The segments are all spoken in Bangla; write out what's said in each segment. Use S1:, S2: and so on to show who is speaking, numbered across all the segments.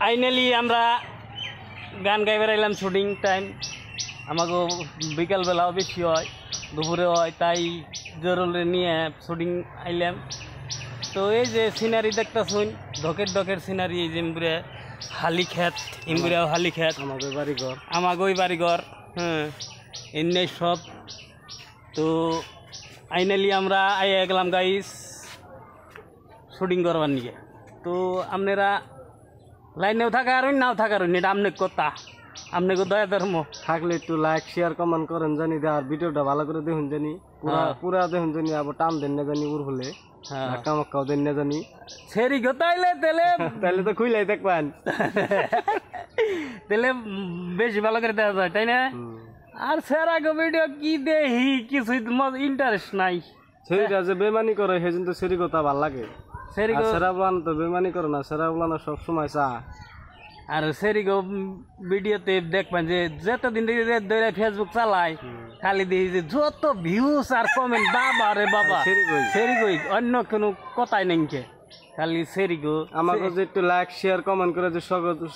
S1: ফাইনালি আমরা গান গাইবার এলাম শুটিং টাইম আমাকে বিকালবেলাও বেশি হয় দুপুরে হয় তাই জরুরি নিয়ে শুটিং আইলাম তো এই যে সিনারি দেখতেছুন ঢকের সিনারি এই যে ইমগুড়ে হালি খেত ইমগুড়াও হালি খেত আমাগোই বাড়িঘর হ্যাঁ এমনি সব তো ফাইনালি আমরা আইয়া গেলাম গাইস শুটিং করবার নিয়ে তো আপনারা লাইনেও থাকার নাও থাকার এটা আপনি কথা আপনি দয়া ধর্ম
S2: থাকলে একটু লাইক শেয়ার কমেন্ট করেন জানি আর ভিডিওটা ভালো করে দেখুন জানি পুরা দেখুন জানি আবার টান দেন না জানি উর হলে ধাক্কা মক্কাও দেন না জানি
S1: সেরি গো তাইলে
S2: তাইলে তো খুইলাই দেখবেন
S1: তাহলে বেশি ভালো করে দেখা যায় তাই না আর সেরা গো ভিডিও কি দেখি কিছু ইন্টারেস্ট নাই
S2: সেরিটা যে বেমানি করে সেদিন তো সেরি কথা ভাল লাগে সেরা বলানো তো বেমানি করে না সেরা বলানো সবসময় চা
S1: আর সেরি গো ভিডিওতে দেখবেন যে যতদিন ধরে ফেসবুক চালায় খালি দেখি যে যত ভিউস আর কমেন্ট বাবা রে বাবা সেরি গই অন্য কোনো কথাই নেই খালি সেরি গো
S2: আমাকে যে একটু লাইক শেয়ার কমেন্ট করে যে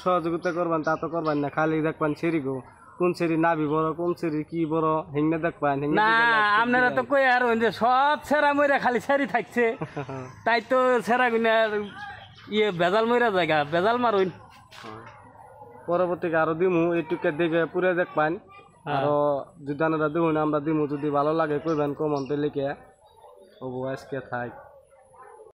S2: সহযোগিতা করবেন তা তো করবেন না খালি দেখবেন সেরি গো কোন সেরি নাবি বড় কোন সেরি কি বড় হিংনা দেখবেন
S1: না আপনারা তো কই আর যে সব সেরা মইরা খালি সেরি থাকছে তাই তো সেরা গুনার ইয়ে বেজাল মইরা জায়গা বেজাল মারুন
S2: পরবর্তীকে আরো দিমু এইটুকে দেখে পুরে দেখবেন আরো যদি আপনারা দেখুন আমরা দিমু যদি ভালো লাগে কইবেন কমেন্টে লিখে আজকে থাক।